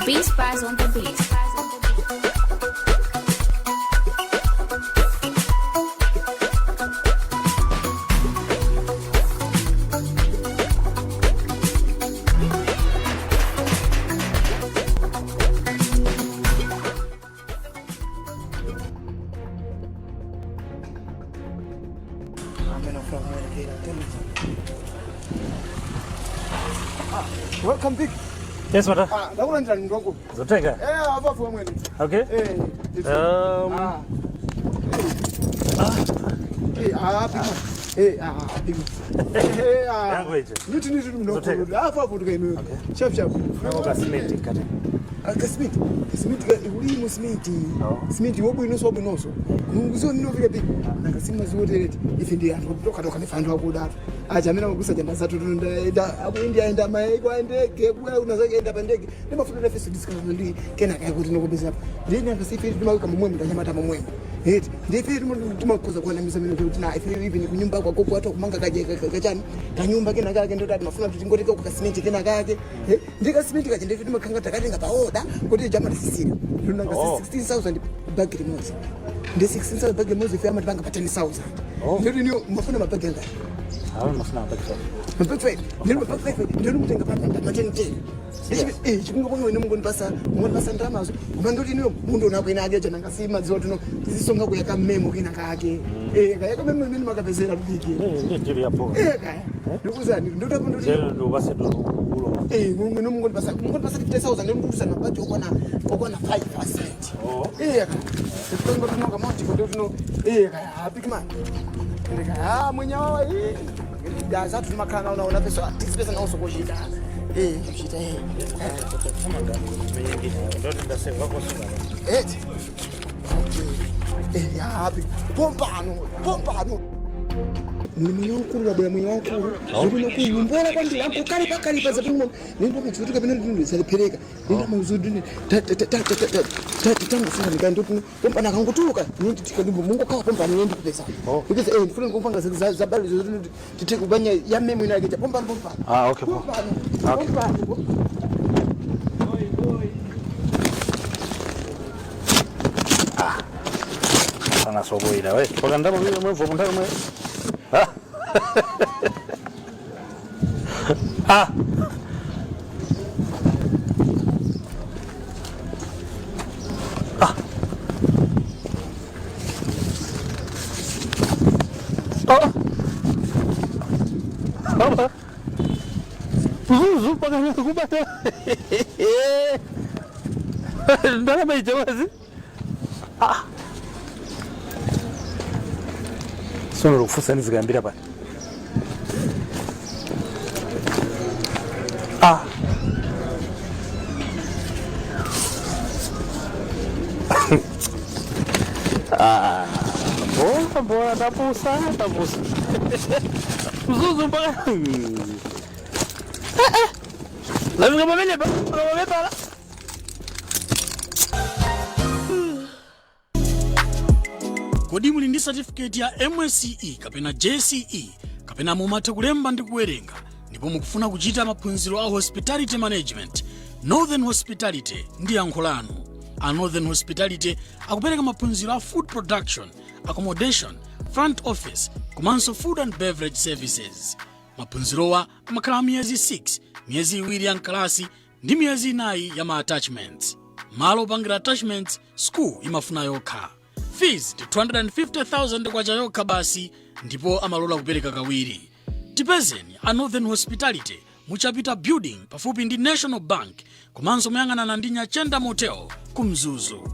Beast Bars on the beat. Welcome, Big. Yes, madam. That one is Ngongo. Zoteka. I've got one. Okay. Big. You need to know. I've got to go. Chef. Smith, you will so also. Who's on no big. Nakasim's what it if India can find out that. I Jamina was a Saturday, India and my gave well, end up and take. Never for the face to discover the can I go to know business. They never see it welcome women, the Yamata women. It they feel to Marcos of one of them if you even when you back or go to Manga Gajan, can you back in a garden to that my friend to go to go Smith in a garden? They got Smith and they didn't come about that. Go to Jamaica. 16,000 back in Moses. The 16,000 back in Moses, if I'm a bank of 10,000. You knew Mafuna back in there. I must not back. But wait, you don't think about the maternity. You can go when you pass and Damas. When do you know Mundo now in Agate and Casima Zotono? This is something we can memo in a kaki. I remember Magazine of Biki. You was that you don't do was it. Women would pass 50,000 and lose and about you on a 5%. Oh, yeah. The thing of no amount you don't know. Big man. When you're there's that Macana on episode. This person also was it. Pompano. Nimenyokuru bwana mwangu. Ndio mbona kwani yangu kali pesa tu. Ndio mchutu kabisa ndio salipeleka. Ndio mzuri tangu sana ndio pompana kangutuka. Ndio tikadumbu Mungu kawa pompana ndio pesa. Because fulani kupanga za bali zote titikubanya ya memo inageja pompana. Okay. Okay. Sana soboira we. Kwa ndaba mimi mwevu ndaba mwe. Ah. Ah. Oh. Apa? Zuzu paganya kubata. Ndaba mai jawazi. Ah. Sono rufusa nizigambira bana. Ah. Ah. Boa, tapusa. Zuzu bana. Lazima mbele baba. Kodi muli ndi certificate ya MSCE kapena JCE kapena mumatha kulemba ndi kuwerenga ndipo mukufuna kuchita maphunziro a hospitality management, Northern Hospitality ndi yankho lanu. A Northern Hospitality akupereka maphunziro a food production, accommodation, front office komanso food and beverage services. Maphunzirowa amakhala miyezi 6, miyezi 2 ya mkalasi ndi miyezi 9 ya ma-attachments. Malo opangira attachments school imafuna yokha. Fees ndi 250,000 kwacha yokha basi ndipo amalola kupereka kawiri. Tipezeni a Northern Hospitality muchapita building pafupi ndi National Bank komanso moyang'anana ndi Nyachenda Motel ku Mzuzu.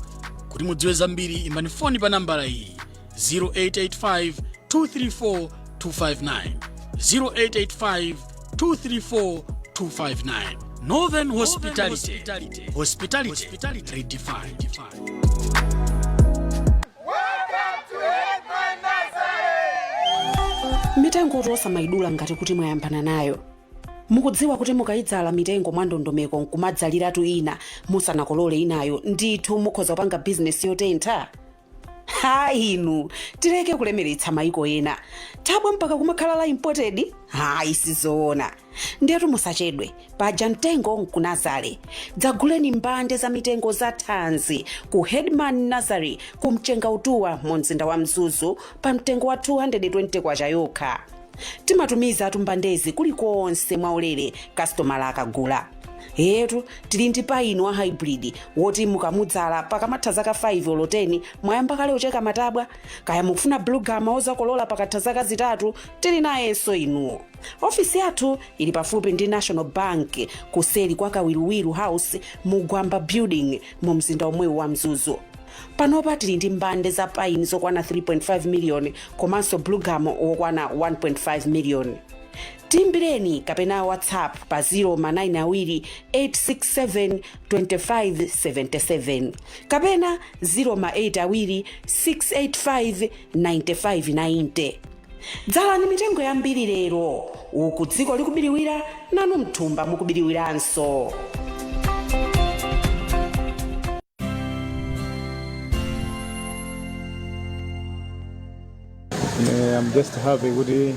Kuti mudziwe zambiri imbani foni pa nambala iyi 0885 234 259 0885 234 259. Northern Hospitality. Hospitality redefined. Mitengo tosa maidula ngati kuti mwayambana nayo. Mukudziwa kuti mukayidzala mitengo mwa ndondomeko nkumadzaliratu ina musanakolole inayo ndithu mukhoza kupanga business yotentha. Inu tileke kulemeretsa maiko ena. Tabwa mpaka kumakhala la imported? Isizoona. Ndetu musachedwe paja mtengo nkunazale. Dzaguleni mbande za mitengo za thanzi ku Headman Nursery kumchenga utuwa mu mzinda wa Mzuzu pa mtengo wa 220 kwacha yokha. Timatumiza atumbandezi kulikonse mwaulere customer akagula. Hetu tili ndi paini wa hybrid woti mukamudzala pakamatha zaka 5 olo 10 mwayamba kale ucheka matabwa kaya mukufuna blue gama ozakolola pakatha zaka zitatu tili nayenso inuwo. Ofisi yathu ili pafupi ndi National Bank kuseli kwa Kawiruwiru House mu Gwamba Building mu mzinda omwewu wa Mzuzu. Panopa tili ndi mbande za paini zokwana 3.5 million komanso blue gum okwana 1.5 million. Timbireni kapena WhatsApp pa 0manayinawiri8672577 kapena 08268595990. Dzalani mitengo yambiri lero uku dziko likubiriwira nanu mthumba mukubiriwiranso. I'm just happy with the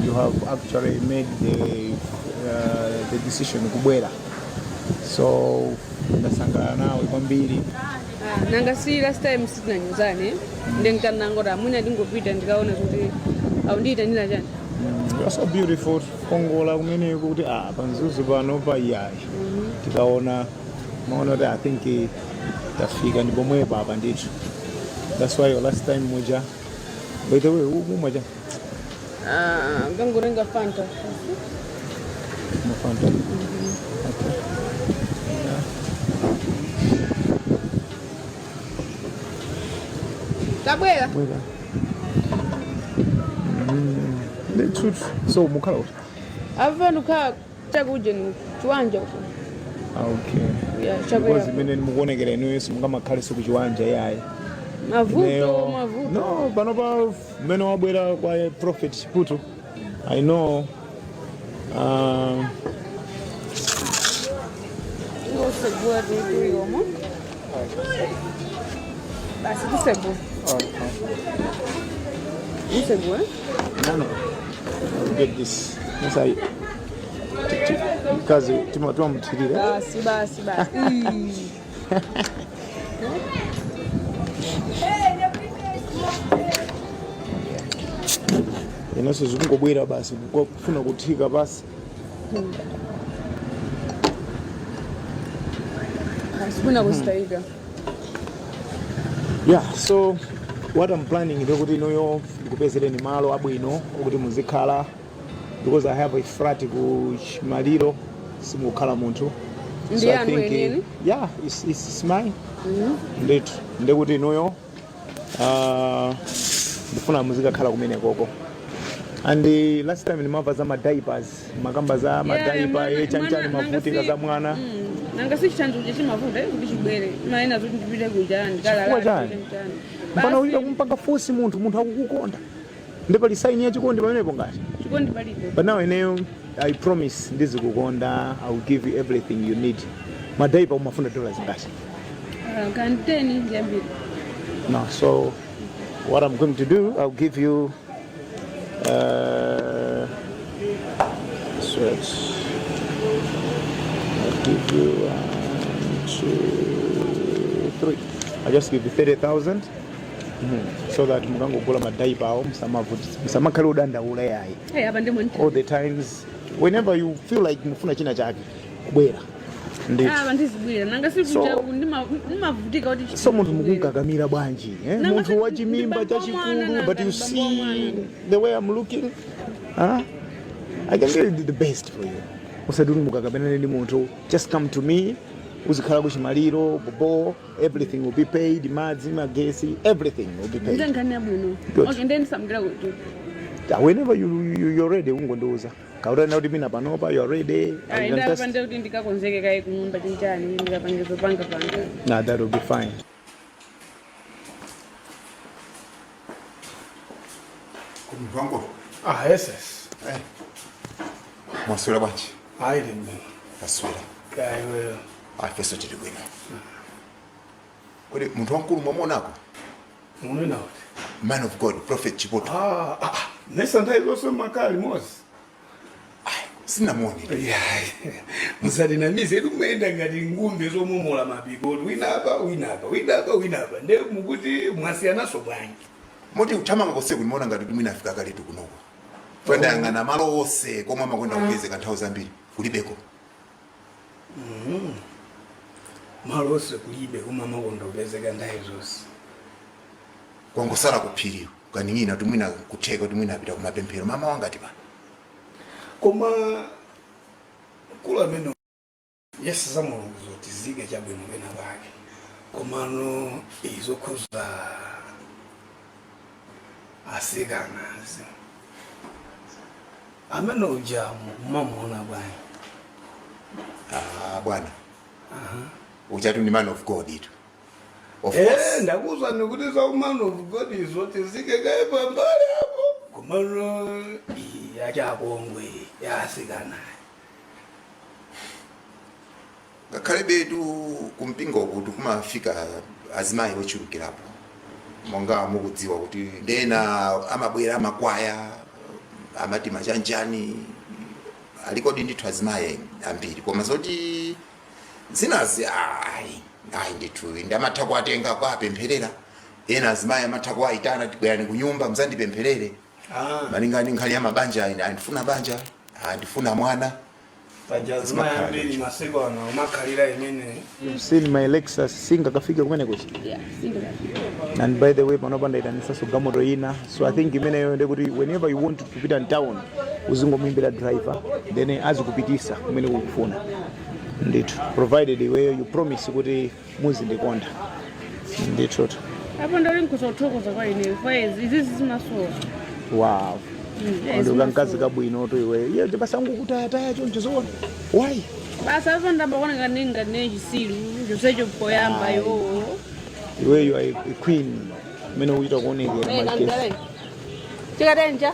you have actually made the decision kubwera. So ndasangana nawe kwambiri. Nanga si last time sitina nyuzane ndenkanangora munya ndingopita ndikaona kuti aundita ndina chani. That's so beautiful. Kongola kumene kuti panzuzu pano pa yayi. Tikaona maona that I think tafika ndipomwe baba ndicho. That's why your last time moja. By the way, who moja? Gangurenga Fanta. No Fanta. Okay. Yeah. Tabwela. Wela. The truth. So mukalo. Avanuka chakuje ni chiwanja uko. Okay. Yeah, chabwela. Because mene mukuonekera ino yesu mungama khale su kuchiwanja yayi. Mavuto. No, panopa meno wabwera kwa Prophet Chiputu. I know Você boa de idioma? Basi kusebo. Você boa? No. I'll get this. Yes, I. Because Timothy mtirire. Basi. Inoso zikungobwera basi kufuna kuthika basi. Asifuna kustaiga. Yeah, so what I'm planning is kuti noyo ndikupezere ni malo abwino ukuthi muzikhala because I have a flat ku Maliro simukhala muntu. So I think yeah, it's mine. Ndekuti noyo ndifuna muzika khala kumene koko. And the last time nimava za diapers makamba za diaper echanchani mafuta za mwana nanga sichitanduje chimafuta kuti chibwere maina kuti ndipite kuja ndikala mpana uita kumpanga force muntu akukukonda ndepali sign ya chikondi pamenepo ngati chikondi palipo. But now I promise ndizikukonda. I will give you everything you need. Diaper umafuna dollars ngati kanteni njambiri. No, so what I'm going to do, I'll give you I'll give you 1, 2, 3. I'll just give you 30,000. So that mukangogula madaipa awo msamakhale udandaula yayi. All the times whenever you feel like mufuna china chake kubwera ndizibwira nanga sikuja ndimavutika kuti so muntu mukungagamira bwanji muntu wachimimba chachikulu but you see the way I'm looking I can really do the best for you. Usaduni mukagamira ndi muntu just come to me uzikhala ku Chimaliro bobo everything will be paid madzi magesi everything will be paid. Ndengane bwino. Okay then samgira kuti whenever you're ready ungondoza kaurana kuti mina panopa you're ready. Ndapanda kuti ndikakonzeke kai kunyumba chinchani ndikapangizo panga. Nah, that will be fine. Kumpango. Yes. Mwaswera bwanji. Ayirimbe. Aswera. Kaiwe. Afeso chiri bwino. Kodi muntu wankulu mwamonako? Mwana. Man of God, Prophet Chipoto. Nesa ndaizonse makali mosi. Sinamoni. Musadinamize muenda ngati ngumbe zomomola mapiko winapa. Nde mukuti mwasiyanaso bwanji. Moti uthamanga kose kulimona ngati mwina afika kaletu kunoko. Twenda yangana malo ose komwe makwenda kupezeka nthawi zambiri kulibeko. Malo ose kulibe kuma makwenda kupezeka nthawi zonse. Kwangosala kuphiriwa. Kaningina tumwina kutheka tumwina apita kumapemphero mama wangati pa. Koma kula meno yes zamulungu zoti zige chabwino bena bake. Komano izokhuza asikanazi. Ameno ujamu mamona bwana. Bwana. Uchatu ni man of God itu. Of course. Ndakuzwa nikuti za man of God izoti zige gaye pambali hapo. Komano yachakongwe yasikana. Ngakhale betu kumpingo kuti kumafika azimayi ochulukirapo. Monga mukudziwa kuti ndena amabwera amakwaya amati machanjani alikodi ndithu azimayi ambiri koma zoti zinazi ayi ndithu ndamatha kuatenga kwa apempherera ena azimayi amatha kuaitana tibwerani kunyumba muzandipempherere malingani nkhani ya mabanja andifuna banja andifuna mwana azimayi masiku ano makhalira imene. You've seen my Lexus singa kafika kumene kuchi. Yeah, singa. And by the way panopanda itanisa so gamoto ina. So I think imene yonde kuti whenever you want to kupita in town uzingomuimbira driver then azikupitisa kumene ukufuna. Ndithu provided where you promise kuti muzi ndikonda. Ndithu. Hapo ndo nkuzothokoza kwa ine. Faiz, izi simasowa. Wow. Ndoka nkazi kabwino to iwe. Ye ndipasangu kutaya choncho zona. Why? Basa afa ndambakona kaninga nechisilu. Josecho poyamba yo. Iwe you are a queen. Mene uita kuonekera market. Chikatenja.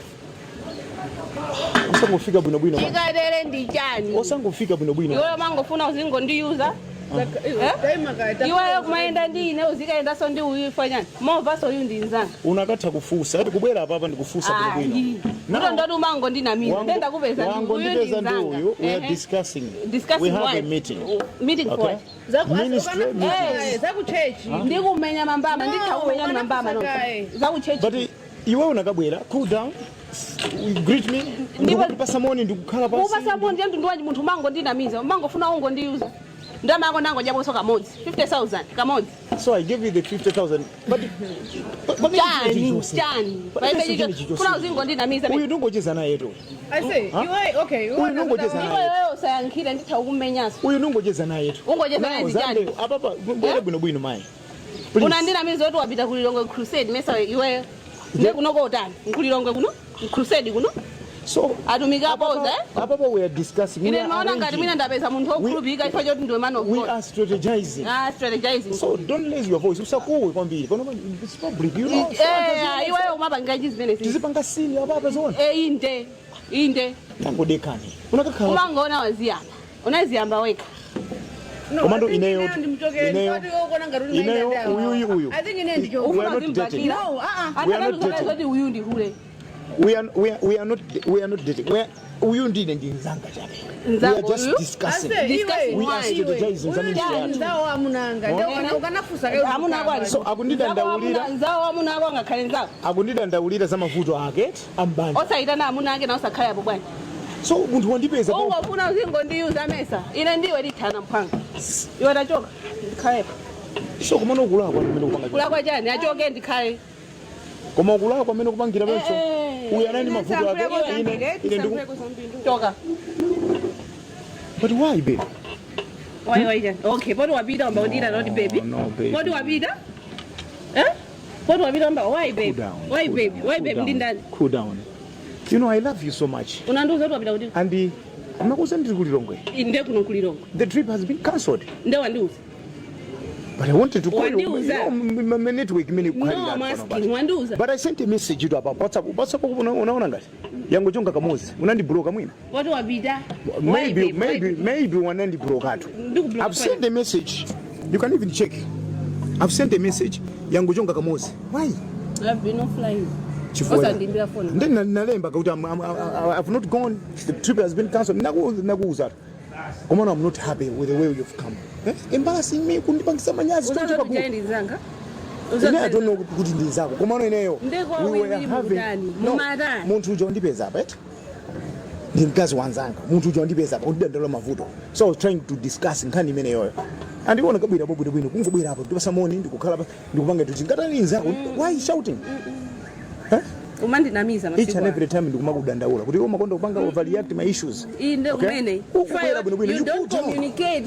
Osangofika bwino. Chikadere ndichani. Osangofika bwino. Iwe mangofuna uzingo ndiuza. Iwe kumaenda ndine uzikaenda so ndi uyifanyani. Mova so yundi nzanga. Unakatha kufusa. Ati kubwera apa ndikufusa bwino. Nalo ndo mango ndina mimi. Ndenda kupeza uyundi nzanga. We are discussing. We have a meeting. Meeting for what? Zaku church. Ndikumenya mambama ndithakumenya mambama no. Zaku church. But iwe unakabwera cool down. Greet me. Ndikupasa moni ndikukhala pasi. Kupasa moni ndiye ndwanji munthu mango ndinamiza. Mango funa ungo ndiuza. Ndamako nango jaboso kamodzi 50,000 kamodzi. So I give you the 50,000 but Chani. Kuna uzingo ndinamiza. Uyu ndongocheza naye to. I say you okay you want ndongocheza naye. Iwe usayankhira nditha ukumenyasa. Uyu ndongocheza naye to. Ungocheza naye chani. Apapa bwino mai. Unandinamiza kuti wapita kulilongwe crusade mesa iwe. Ndikunoko utani. Kulilongwe kuno? Crusade kuno? So atumika pose Papa we are discussing. Ine maona ngati mina ndapeza munthu okhulupirika ifa choti ndiwe man of God. We are strategizing. Strategizing. So don't raise your voice. Usakuwe kwambiri. Kono it's public you know. Iwe umapanga chizimene sisi. Tizipanga sili apapa zona. Inde. Tangodekani. Unakakhala. Umangona waziyamba. Unaziyamba weka. Komando ineyo. I think ine ndicho. We are not dating. No, we are not dating. Uyu ndi hule. We are not dating. Uyu ndine ndinzanga chabe. We are just discussing. We are strategizing something to nzawo amunanga. Ndio ukanafusa leo. Amunanga. So akundida ndaulira. Nzawo amunanga angakhale nzawo. Akundida ndaulira za mavuto ake ambanja. Osaitana amunanga na osakhala yapo bwana. So muntu wandipeza po. Ungofuna uzingo ndiyuza mesa. Ine ndiwe lithana mphanga. Iwe tachoka. Ndikhale. So kumana ukulakwa kumene kupanga. Kulakwa chani? Achoke ndikhale. Koma ukulakwa kumene kupangira benso. Uyanani mavuto ake. Ine Toka. But why, babe? Why? Okay, but wabida amba udira not baby. No, baby. What wabida? What wabida amba why, babe? Why, baby? Why, babe? Ndindani. Cool down. You know I love you so much. Unanduza what wabida udira? And amakuza ndiri kulilongwe. Inde kuno kulilongwe. The trip has been cancelled. Nde wanduza. But I wanted to call you. My network mini no, I'm asking. Wanduza. But I sent a message to about WhatsApp unaona ngati. Yango chonga kamozi. Unandibloka mwina. What wabida? Maybe wanandibloka tu. I've sent a message. You can even check. I've sent a message. Yango chonga kamozi. Why? I've been offline. Osandimbira phone. Then nalemba kuti I've not gone, the trip has been cancelled. Nakuza. Come on, I'm not happy with the way you've come. Embarrassing me, kundipangisa manyazi. Uzakuja ndizanga. I don't know kuti ndizako. Come on ineyo. We were having muntu uja undipeza apa eti. Ndingazi wanzanga. Muntu uja undipeza apa undidandala mavuto. So I was trying to discuss nkhani imene yoyo. Andiona kabwira bwino kungobwira apa ndipasa moni ndikukhala pa ndikupanga kuti ngatani nzako. Why you shouting? Umandinamiza masiku. Each and every time ndikumakudandaula kuti umakonda kupanga overreact my issues. Inde umene. You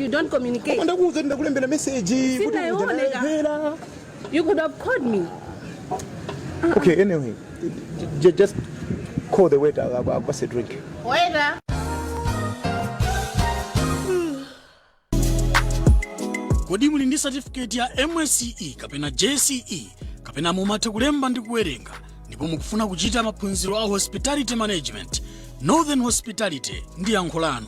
don't communicate. Ndakuza ndakulembera message kuti uja. You could have called me. Okay, anyway, just call the waiter. I'll pass a drink. Waiter. Kodi muli ndi certificate ya MSCE kapena JCE kapena mumatha kulemba ndi kuwerenga ndipo mukufuna kuchita maphunziro a hospitality management, Northern Hospitality ndi yankho lanu.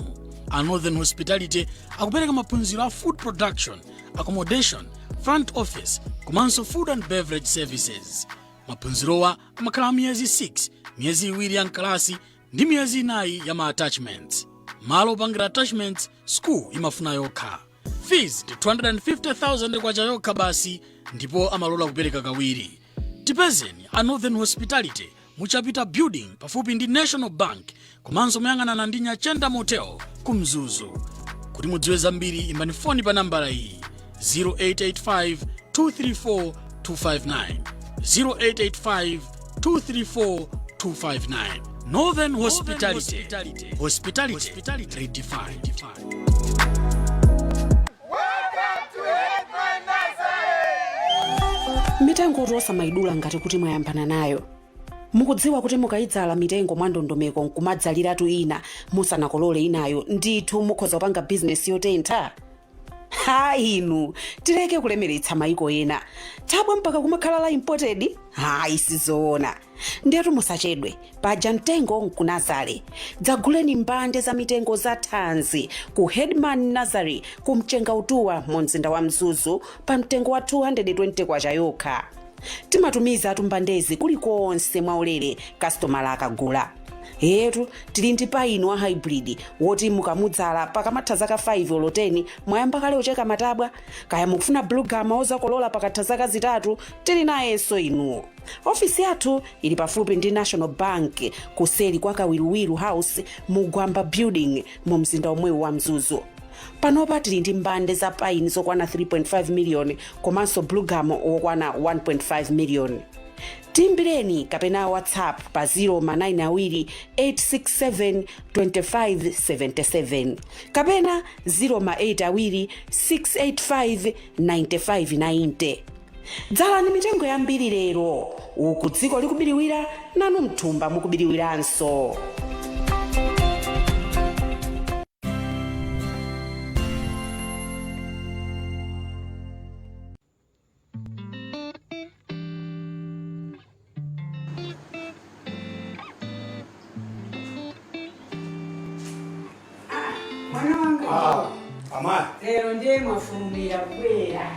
A Northern Hospitality akupereka maphunziro a food production, accommodation, front office, komanso food and beverage services. Maphunzirowa amakhala miyezi 6, miyezi 2 ya mkalasi ndi miyezi 4 ya ma-attachments. Malo opangira attachments, school imafuna yokha. Fees ndi 250,000 kwacha yokha basi, ndipo amalola kupereka kawiri. Tipezeni a Northern Hospitality muchapita building pafupi ndi National Bank, komanso moyang'anana ndi Nyachenda Motel kumzuzu. Kuti mudziwe zambiri imbani foni pa nambala iyi 0885 234 259 0885 234 259. Northern Hospitality redefined. Mitengo rosa maidula ngati kuti mwayambana nayo. Mukudziwa kuti mukayidzala mitengo mwa ndondomeko nkumadzaliratu ina musanakolole inayo ndithu mukhoza kupanga business yotentha. Inu tireke kulemeretsa maiko ena. Tabwa mpaka kumakhala la imported? Isizoona. Ndetu musachedwe paja mtengo nkunazale. Dzaguleni mbande za mitengo za thanzi ku Headman Nazari kumchenga utuwa mumzinda wa Mzuzu pa mtengo wa 220 kwacha yokha. Timatumiza atumbandezi kulikonse mwaulere customer akagula. Yetu tili ndi paino wa hybrid woti mukamudzala pakamatha zaka 5 olo 10 mwayamba kale ucheka matabwa kaya mukufuna blue gama ozakolola pakatha zaka zitatu tili nayenso inuwo. Ofisi yathu ili pafupi ndi National Bank kuseli kwa Kawiruwiru House mugwamba building mu mzinda omwe wa Mzuzu. Panopa tili ndi mbande za paini zokwana 3.5 million komanso blue gum okwana 1.5 million. Timbireni kapena WhatsApp pa 0manayinawiri8672577 kapena 08268595990. Dzalani mitengo yambiri lero uku dziko likubiriwira nanu mthumba mukubiriwiranso. Amai. Lero ndiye mwafumira kubwera.